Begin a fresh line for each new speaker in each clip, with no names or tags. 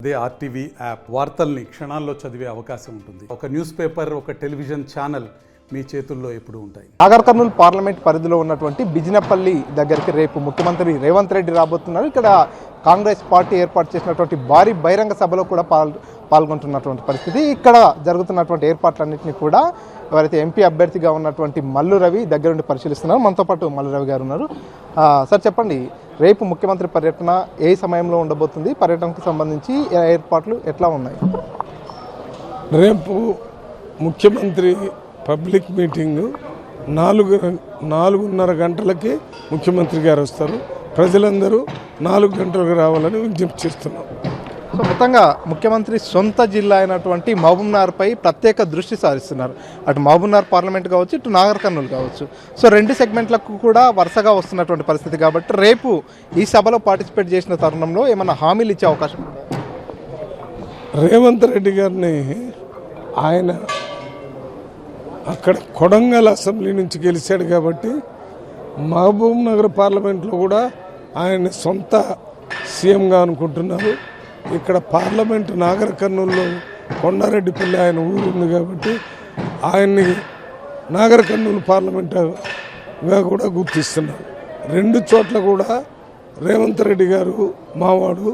అదే RTV app వార్తల్ని క్షణాల్లో చదివే అవకాశం ఉంటుంది. ఒక న్యూస్ పేపర్, ఒక టెలివిజన్ ఛానల్ మీ చేతుల్లో ఎప్పుడు ఉంటాయి.
నాగర్ కర్నూలు పార్లమెంట్ పరిధిలో ఉన్నటువంటి బిజినపల్లి దగ్గరికి రేపు ముఖ్యమంత్రి రేవంత్ రెడ్డి రాబోతున్నారు. ఇక్కడ కాంగ్రెస్ పార్టీ ఏర్పాటు చేసినటువంటి భారీ బహిరంగ సభలో కూడా పాల్గొంటున్నటువంటి పరిస్థితి. ఇక్కడ జరుగుతున్నటువంటి ఏర్పాట్లన్నింటినీ కూడా ఎవరైతే ఎంపీ అభ్యర్థిగా ఉన్నటువంటి మల్లు రవి దగ్గరుండి పరిశీలిస్తున్నారు. మనతో పాటు మల్లు రవి గారు ఉన్నారు. సార్ చెప్పండి, రేపు ముఖ్యమంత్రి పర్యటన ఏ సమయంలో ఉండబోతుంది? పర్యటనకు సంబంధించి ఏర్పాట్లు ఎట్లా ఉన్నాయి?
రేపు ముఖ్యమంత్రి పబ్లిక్ మీటింగు 4:30 గంటలకి ముఖ్యమంత్రి గారు వస్తారు. ప్రజలందరూ 4 గంటలకు రావాలని విజ్ఞప్తి చేస్తున్నాం.
సో మొత్తంగా ముఖ్యమంత్రి సొంత జిల్లా అయినటువంటి మహబూబ్నగర్పై ప్రత్యేక దృష్టి సారిస్తున్నారు. అటు మహబూబ్నగర్ పార్లమెంట్ కావచ్చు, ఇటు నాగర్ కర్నూలు కావచ్చు. సో 2 సెగ్మెంట్లకు కూడా వరుసగా వస్తున్నటువంటి పరిస్థితి కాబట్టి రేపు ఈ సభలో పార్టిసిపేట్ చేసిన తరుణంలో ఏమైనా హామీలు ఇచ్చే అవకాశం ఉందా?
రేవంత్ రెడ్డి గారిని ఆయన అక్కడ కొడంగల్ అసెంబ్లీ నుంచి గెలిచాడు కాబట్టి మహబూబ్ నగర్ పార్లమెంట్లో కూడా ఆయన సొంత సీఎంగా అనుకుంటున్నారు. ఇక్కడ పార్లమెంటు నాగర్ కర్నూలులో కొండారెడ్డిపల్లి ఆయన ఊరు ఉంది కాబట్టి ఆయన్ని నాగర్ కర్నూలు పార్లమెంటుగా కూడా గుర్తిస్తున్నారు. 2 చోట్ల కూడా రేవంత్ రెడ్డి గారు మావాడు,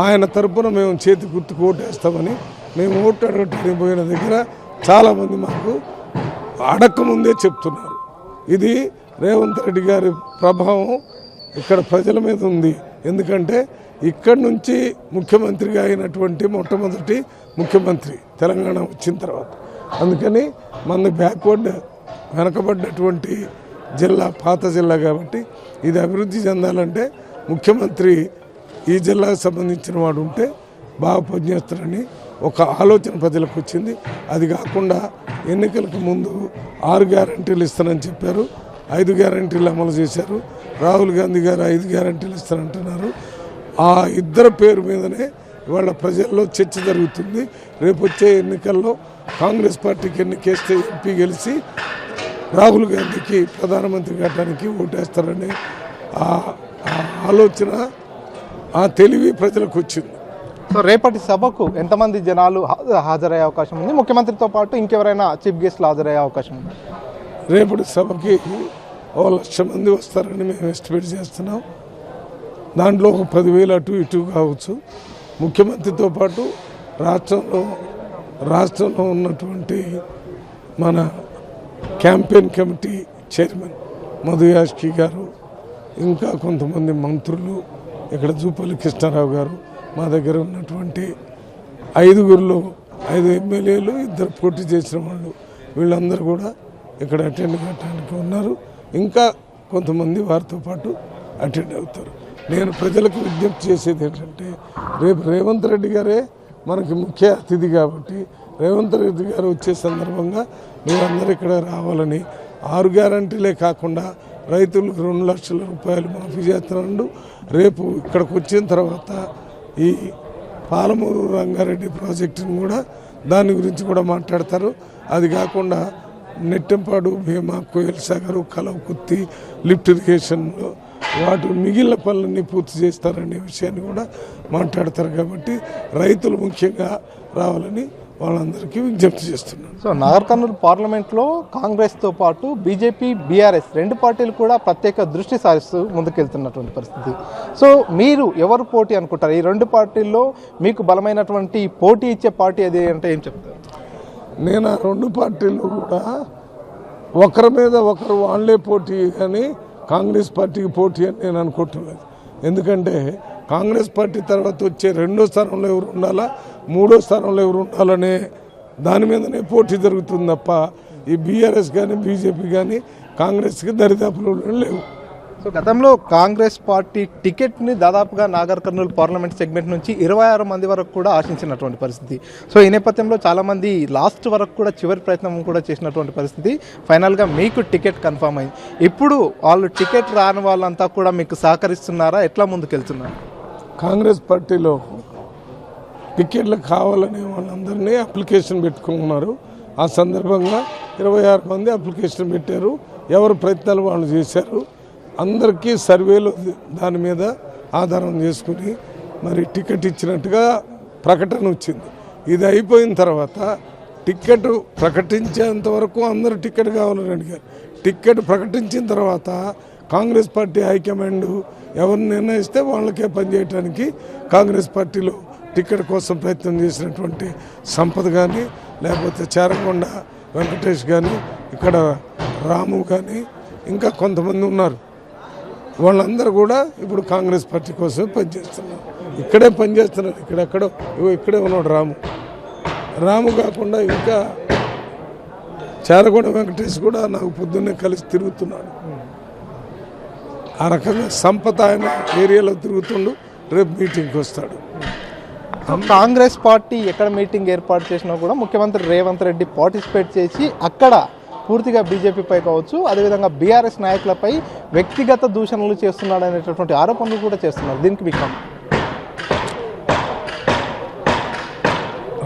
ఆయన తరపున మేము చేతి గుర్తుకు ఓటేస్తామని మేము ఓటు అడగటానికి పోయిన దగ్గర చాలామంది మాకు అడక్కముందే చెప్తున్నారు. ఇది రేవంత్ రెడ్డి గారి ప్రభావం ఇక్కడ ప్రజల మీద ఉంది. ఎందుకంటే ఇక్కడి నుంచి ముఖ్యమంత్రిగా అయినటువంటి మొట్టమొదటి ముఖ్యమంత్రి తెలంగాణ వచ్చిన తర్వాత. అందుకని మన బ్యాక్వర్డ్ వెనకబడ్డటువంటి జిల్లా, పాత జిల్లా కాబట్టి ఇది అభివృద్ధి చెందాలంటే ముఖ్యమంత్రి ఈ జిల్లాకు సంబంధించిన వాడు ఉంటే బాగా పనిచేస్తారని ఒక ఆలోచన ప్రజలకు వచ్చింది. అది కాకుండా ఎన్నికలకు ముందు 6 గ్యారంటీలు ఇస్తానని చెప్పారు, 5 గ్యారంటీలు అమలు చేశారు. రాహుల్ గాంధీ గారు 5 గ్యారంటీలు ఇస్తానంటున్నారు. ఆ ఇద్దరు పేరు మీదనే ఇవాళ ప్రజల్లో చర్చ జరుగుతుంది. రేపు వచ్చే ఎన్నికల్లో కాంగ్రెస్ పార్టీకి ఎన్నికేస్తే ఎంపీ గెలిచి రాహుల్ గాంధీకి ప్రధానమంత్రి కావడానికి ఓటేస్తారనే ఆలోచన, ఆ తెలివి ప్రజలకు వచ్చింది.
సో రేపటి సభకు ఎంతమంది జనాలు హాజరయ్యే అవకాశం ఉంది? ముఖ్యమంత్రితో పాటు ఇంకెవరైనా చీఫ్ గెస్ట్లు హాజరయ్యే అవకాశం ఉంది?
రేపటి సభకి 1,00,000 మంది వస్తారని మేము ఎస్టిమేట్ చేస్తున్నాం. దాంట్లో ఒక 10,000 అటు ఇటు కావచ్చు. ముఖ్యమంత్రితో పాటు రాష్ట్రంలో ఉన్నటువంటి మన campaign committee chairman Madhu Yaskhi గారు, ఇంకా కొంతమంది మంత్రులు, ఇక్కడ జూపల్లి కృష్ణారావు గారు, మా దగ్గర ఉన్నటువంటి 5 ఎమ్మెల్యేలు, 2 పోటీ చేసిన వాళ్ళు, వీళ్ళందరూ కూడా ఇక్కడ అటెండ్ కావడానికి ఉన్నారు. ఇంకా కొంతమంది వారితో పాటు అటెండ్ అవుతారు. నేను ప్రజలకు విజ్ఞప్తి చేసేది ఏంటంటే, రేపు రేవంత్ రెడ్డి గారే మనకి ముఖ్య అతిథి కాబట్టి రేవంత్ రెడ్డి గారు వచ్చే సందర్భంగా మీరందరూ ఇక్కడ రావాలని, 6 గ్యారంటీలే కాకుండా రైతులకు 2 లక్షల రూపాయలు మాఫీ చేస్తున్నాడు. రేపు ఇక్కడికి వచ్చిన తర్వాత ఈ పాలమూరు రంగారెడ్డి ప్రాజెక్టును కూడా, దాని గురించి కూడా మాట్లాడతారు. అది కాకుండా నెట్టెంపాడు, భీమా, కోయల్ సాగర్, కలవకుర్తి లిఫ్ట్ ఇరిగేషన్లో వాటి మిగిలిన పనులన్నీ పూర్తి చేస్తారనే విషయాన్ని కూడా మాట్లాడతారు. కాబట్టి రైతులు ముఖ్యంగా రావాలని వాళ్ళందరికీ విజ్ఞప్తి చేస్తున్నారు.
సో నాగర్ కర్నూలు పార్లమెంట్లో కాంగ్రెస్తో పాటు బీజేపీ, బీఆర్ఎస్ 2 పార్టీలు కూడా ప్రత్యేక దృష్టి సారిస్తూ ముందుకెళ్తున్నటువంటి పరిస్థితి. సో మీరు ఎవరు పోటీ అనుకుంటారు? ఈ 2 పార్టీల్లో మీకు బలమైనటువంటి పోటీ ఇచ్చే పార్టీ అది అంటే ఏం చెప్తారు?
నేను ఆ 2 పార్టీలు కూడా ఒకరి మీద ఒకరు వాళ్ళే పోటీ, కానీ కాంగ్రెస్ పార్టీకి పోటీ అని నేను అనుకుంటున్నాను. ఎందుకంటే కాంగ్రెస్ పార్టీ తర్వాత వచ్చే 2వ స్థానంలో ఎవరు ఉండాలా, 3వ స్థానంలో ఎవరు ఉండాలనే దాని మీదనే పోటీ జరుగుతుంది తప్ప ఈ బీఆర్ఎస్ కానీ బీజేపీ కానీ కాంగ్రెస్కి దరిదాపులు లేవు.
సో గతంలో కాంగ్రెస్ పార్టీ టికెట్ని దాదాపుగా నాగర్ కర్నూలు పార్లమెంట్ సెగ్మెంట్ నుంచి 26 మంది వరకు కూడా ఆశించినటువంటి పరిస్థితి. సో ఈ నేపథ్యంలో చాలామంది లాస్ట్ వరకు కూడా చివరి ప్రయత్నం కూడా చేసినటువంటి పరిస్థితి. ఫైనల్గా మీకు టికెట్ కన్ఫర్మ్ అయింది. ఇప్పుడు వాళ్ళు టికెట్ రాని వాళ్ళంతా కూడా మీకు సహకరిస్తున్నారా? ఎట్లా ముందుకెళ్తున్నారు?
కాంగ్రెస్ పార్టీలో టికెట్లు కావాలనే వాళ్ళందరినీ అప్లికేషన్ పెట్టుకున్నారు. ఆ సందర్భంగా 26 మంది అప్లికేషన్ పెట్టారు. ఎవరు ప్రయత్నాలు వాళ్ళు చేశారు. అందరికీ సర్వేలు దాని మీద ఆధారం చేసుకుని మరి టికెట్ ఇచ్చినట్టుగా ప్రకటన వచ్చింది. ఇది అయిపోయిన తర్వాత టిక్కెట్ ప్రకటించేంత వరకు అందరూ టిక్కెట్ కావాలని అడిగారు. టిక్కెట్ ప్రకటించిన తర్వాత కాంగ్రెస్ పార్టీ హైకమాండ్ ఎవరిని నిర్ణయిస్తే వాళ్ళకే పనిచేయడానికి కాంగ్రెస్ పార్టీలో టిక్కెట్ కోసం ప్రయత్నం చేసినటువంటి సంపద కానీ, లేకపోతే చేరకొండ వెంకటేష్ కానీ, ఇక్కడ రాము కానీ, ఇంకా కొంతమంది ఉన్నారు. వాళ్ళందరూ కూడా ఇప్పుడు కాంగ్రెస్ పార్టీ కోసమే పనిచేస్తున్నారు. ఇక్కడే పనిచేస్తున్నారు. ఇక్కడే ఉన్నాడు రాము కాకుండా ఇంకా చేరకొండ వెంకటేష్ కూడా నాకు పొద్దున్నే కలిసి తిరుగుతున్నాడు. ఆ రకంగా సంపద ఆయన ఏరియాలో తిరుగుతుండు. రేపు మీటింగ్కి వస్తాడు.
కాంగ్రెస్ పార్టీ ఎక్కడ మీటింగ్ ఏర్పాటు చేసినా కూడా ముఖ్యమంత్రి రేవంత్ రెడ్డి పార్టిసిపేట్ చేసి అక్కడ పూర్తిగా బీజేపీపై కావచ్చు, అదేవిధంగా బీఆర్ఎస్ నాయకులపై వ్యక్తిగత దూషణలు చేస్తున్నాడు అనేటటువంటి ఆరోపణలు కూడా చేస్తున్నారు. దీనికి మీకు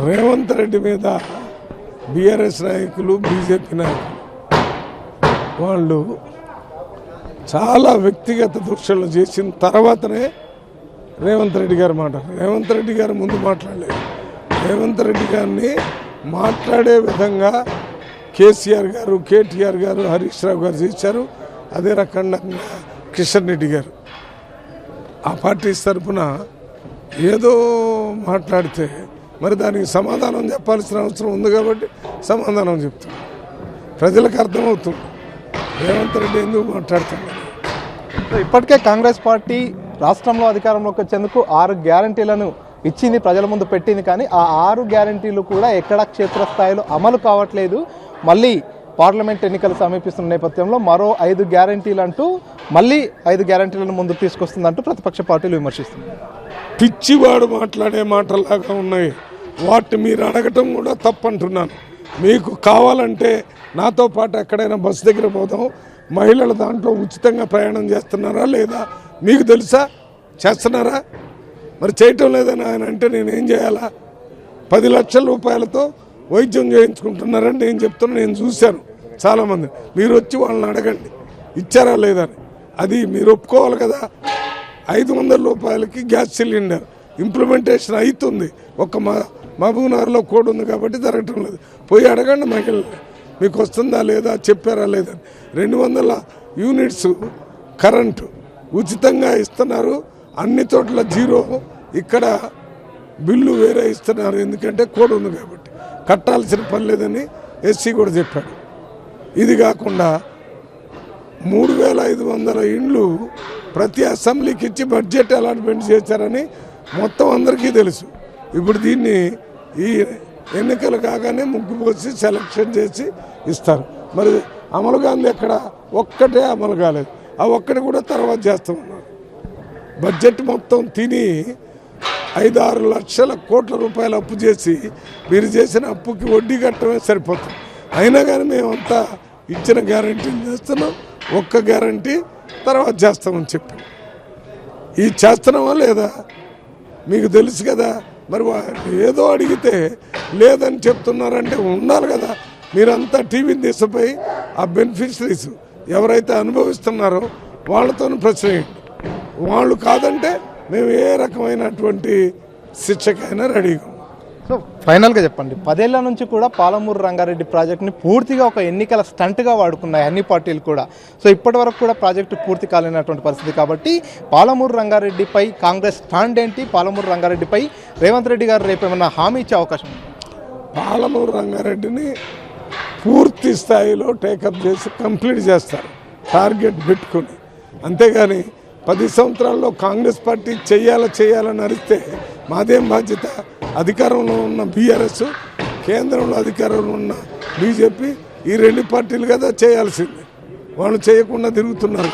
రేవంత్ రెడ్డి మీద బీఆర్ఎస్ నాయకులు, బీజేపీ నాయకులు వాళ్ళు చాలా వ్యక్తిగత దూషణలు చేసిన తర్వాతనే రేవంత్ రెడ్డి గారు రేవంత్ రెడ్డి గారు ముందు మాట్లాడలేదు. రేవంత్ రెడ్డి గారిని మాట్లాడే విధంగా కేసీఆర్ గారు, కేటీఆర్ గారు, హరీష్ రావు గారు చేశారు. అదే రకంగా కిషన్ రెడ్డి గారు ఆ పార్టీ తరఫున ఏదో మాట్లాడితే మరి దానికి సమాధానం చెప్పాల్సిన అవసరం ఉంది కాబట్టి సమాధానం చెప్తాం. ప్రజలకు అర్థమవుతుంది రేవంత్ రెడ్డి ఎందుకు మాట్లాడుతున్నారు.
ఇప్పటికే కాంగ్రెస్ పార్టీ రాష్ట్రంలో అధికారంలోకి వచ్చేందుకు 6 గ్యారంటీలను ఇచ్చింది, ప్రజల ముందు పెట్టింది. కానీ ఆ 6 గ్యారంటీలు కూడా ఎక్కడ క్షేత్రస్థాయిలో అమలు కావట్లేదు. మళ్ళీ పార్లమెంట్ ఎన్నికలు సమీపిస్తున్న నేపథ్యంలో మరో 5 గ్యారంటీలు అంటూ మళ్ళీ 5 గ్యారంటీలను ముందుకు తీసుకొస్తుందంటూ ప్రతిపక్ష పార్టీలు విమర్శిస్తున్నాయి.
పిచ్చివాడు మాట్లాడే మాటలాగా ఉన్నాయి. వాటిని మీరు అడగటం కూడా తప్పంటున్నాను. మీకు కావాలంటే నాతో పాటు ఎక్కడైనా బస్సు దగ్గర పోదాం. మహిళలు దాంట్లో ఉచితంగా ప్రయాణం చేస్తున్నారా లేదా మీకు తెలుసా? చేస్తున్నారా? మరి చేయటం లేదని ఆయన అంటే నేనేం చేయాలా? 10 లక్షల రూపాయలతో వైద్యం చేయించుకుంటున్నారని నేను చెప్తున్నా. నేను చూశాను చాలామంది. మీరు వచ్చి వాళ్ళని అడగండి ఇచ్చారా లేదని. అది మీరు ఒప్పుకోవాలి కదా. 500 రూపాయలకి గ్యాస్ సిలిండర్ ఇంప్లిమెంటేషన్ అవుతుంది. ఒక్క మహబూబ్నగర్లో కోడ్ ఉంది కాబట్టి జరగటం లేదు. పోయి అడగండి మహిళలు మీకు వస్తుందా లేదా, చెప్పారా లేదని. 200 యూనిట్స్ కరెంటు ఉచితంగా ఇస్తున్నారు. అన్ని చోట్ల 0. ఇక్కడ బిల్లు వేరే ఇస్తున్నారు. ఎందుకంటే కోడ్ ఉంది కాబట్టి కట్టాల్సిన పని లేదని ఎస్సీ కూడా చెప్పాడు. ఇది కాకుండా 3500 ఇండ్లు ప్రతి అసెంబ్లీకి ఇచ్చి బడ్జెట్ అలాట్మెంట్ చేశారని మొత్తం అందరికీ తెలుసు. ఇప్పుడు దీన్ని ఈ ఎన్నికలు కాగానే ముగ్గు పోసి సెలక్షన్ చేసి ఇస్తారు. మరి అమలు కాంది ఎక్కడ? ఒక్కటే అమలు కాలేదు. ఆ ఒక్కటి కూడా తర్వాత చేస్తామన్నారు. బడ్జెట్ మొత్తం తిని 5-6 లక్షల కోట్ల రూపాయలు అప్పు చేసి మీరు చేసిన అప్పుకి వడ్డీ కట్టడమే సరిపోతుంది. అయినా కానీ మేమంతా ఇచ్చిన గ్యారంటీలు చేస్తున్నాం. ఒక్క గ్యారంటీ తర్వాత చేస్తామని చెప్పి ఈ చేస్తున్నామా లేదా మీకు తెలుసు కదా. మరి ఏదో అడిగితే లేదని చెప్తున్నారంటే ఉండాలి కదా. మీరంతా టీవీని తీసిపోయి ఆ బెనిఫిషరీస్ ఎవరైతే అనుభవిస్తున్నారో వాళ్ళతో ప్రశ్న వేయండి. వాళ్ళు కాదంటే మేము ఏ రకమైనటువంటి శిక్షకైనా రెడీగా.
సో ఫైనల్గా చెప్పండి, 10 ఏళ్ల నుంచి కూడా పాలమూరు రంగారెడ్డి ప్రాజెక్టుని పూర్తిగా ఒక ఎన్నికల స్టంట్గా వాడుకున్నాయి అన్ని పార్టీలు కూడా. సో ఇప్పటి వరకు కూడా ప్రాజెక్టు పూర్తి కాలేనటువంటి పరిస్థితి. కాబట్టి పాలమూరు రంగారెడ్డిపై కాంగ్రెస్ స్టాండ్ ఏంటి? పాలమూరు రంగారెడ్డిపై రేవంత్ రెడ్డి గారు రేపు ఏమన్నా హామీ ఇచ్చే అవకాశం ఉంది?
పాలమూరు రంగారెడ్డిని పూర్తి స్థాయిలో టేకప్ చేసి కంప్లీట్ చేస్తారు టార్గెట్ పెట్టుకుని. అంతేగాని 10 సంవత్సరాల్లో కాంగ్రెస్ పార్టీ చేయాలని అరిస్తే మాదేం బాధ్యత? అధికారంలో ఉన్న బీఆర్ఎస్, కేంద్రంలో అధికారంలో ఉన్న బీజేపీ, ఈ 2 పార్టీలు కదా చేయాల్సింది. వాళ్ళు చేయకుండా తిరుగుతున్నారు.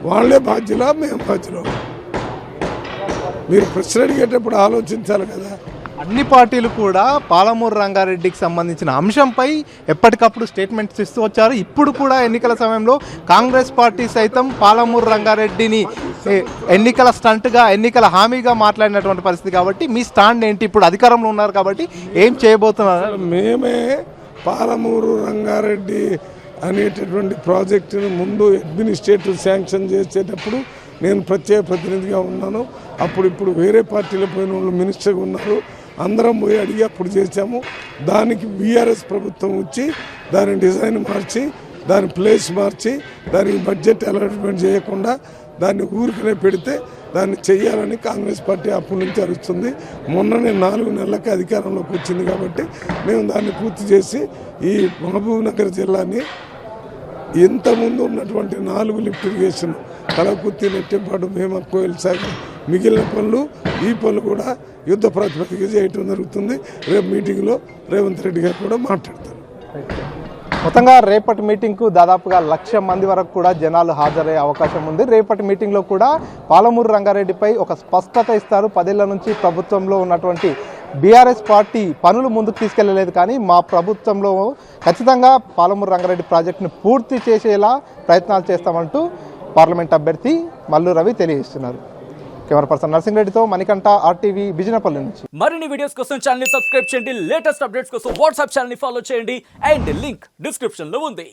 వాళ్ళే బాధ్యులా మేము బాధ్యులు? మీరు ప్రశ్న అడిగేటప్పుడు ఆలోచించాలి కదా.
అన్ని పార్టీలు కూడా పాలమూరు రంగారెడ్డికి సంబంధించిన అంశంపై ఎప్పటికప్పుడు స్టేట్మెంట్స్ ఇస్తూ వచ్చారు. ఇప్పుడు కూడా ఎన్నికల సమయంలో కాంగ్రెస్ పార్టీ సైతం పాలమూరు రంగారెడ్డిని ఎన్నికల స్టంట్గా, ఎన్నికల హామీగా మాట్లాడినటువంటి పరిస్థితి. కాబట్టి మీ స్టాండ్ ఏంటి? ఇప్పుడు అధికారంలో ఉన్నారు కాబట్టి ఏం చేయబోతున్నారు?
మేమే పాలమూరు రంగారెడ్డి అనేటటువంటి ప్రాజెక్టును ముందు అడ్మినిస్ట్రేటివ్ శాంక్షన్ చేసేటప్పుడు నేను ప్రత్యేక ప్రతినిధిగా ఉన్నాను. ఇప్పుడు వేరే పార్టీలో పోయిన వాళ్ళు మినిస్టర్గా ఉన్నారు. అందరం పోయి అడిగి అప్పుడు చేశాము. దానికి బీఆర్ఎస్ ప్రభుత్వం వచ్చి దాని డిజైన్ మార్చి దాని ప్లేస్ మార్చి దానికి బడ్జెట్ అలాట్మెంట్ చేయకుండా దాన్ని ఊరికనే పెడితే దాన్ని చెయ్యాలని కాంగ్రెస్ పార్టీ అప్పటి నుంచి అరుస్తుంది. మొన్ననే 4 నెలలకి అధికారంలోకి వచ్చింది కాబట్టి మేము దాన్ని పూర్తి చేసి ఈ మహబూబ్ నగర్ జిల్లాని ఇంతకుముందు ఉన్నటువంటి 4 లిఫ్ట్ ఇరిగేషన్ కలకుర్తి, నెట్టెంపాడు, భీమా, కోయిల్ సాగర్ మిగిలిన పనులు ఈ పనులు కూడా యుద్ధ ప్రాతిపదిక చేయటం జరుగుతుంది. రేపు మీటింగ్లో రేవంత్ రెడ్డి గారు కూడా మాట్లాడతారు.
మొత్తంగా రేపటి మీటింగ్కు దాదాపుగా 1,00,000 మంది వరకు కూడా జనాలు హాజరయ్యే అవకాశం ఉంది. రేపటి మీటింగ్లో కూడా పాలమూరు రంగారెడ్డిపై ఒక స్పష్టత ఇస్తారు. 10 ఏళ్ల నుంచి ప్రభుత్వంలో ఉన్నటువంటి బీఆర్ఎస్ పార్టీ పనులు ముందుకు తీసుకెళ్లలేదు, కానీ మా ప్రభుత్వంలో ఖచ్చితంగా పాలమూరు రంగారెడ్డి ప్రాజెక్టును పూర్తి చేసేలా ప్రయత్నాలు చేస్తామంటూ పార్లమెంట్ అభ్యర్థి మల్లు రవి తెలియజేస్తున్నారు. కెమెరా పర్సన్ నర్సింగ్ రెడ్డితో మణికంఠ, RTV, బిజినపల్లి నుంచి.
మరిన్ని వీడియోస్ కోసం ఛానల్ ని సబ్స్క్రైబ్ చేయండి. లేటెస్ట్ అప్డేట్స్ కోసం వాట్సాప్ ఛానల్ ని ఫాలో చేయండి. అండ్ లింక్ డిస్క్రిప్షన్ లో ఉంది.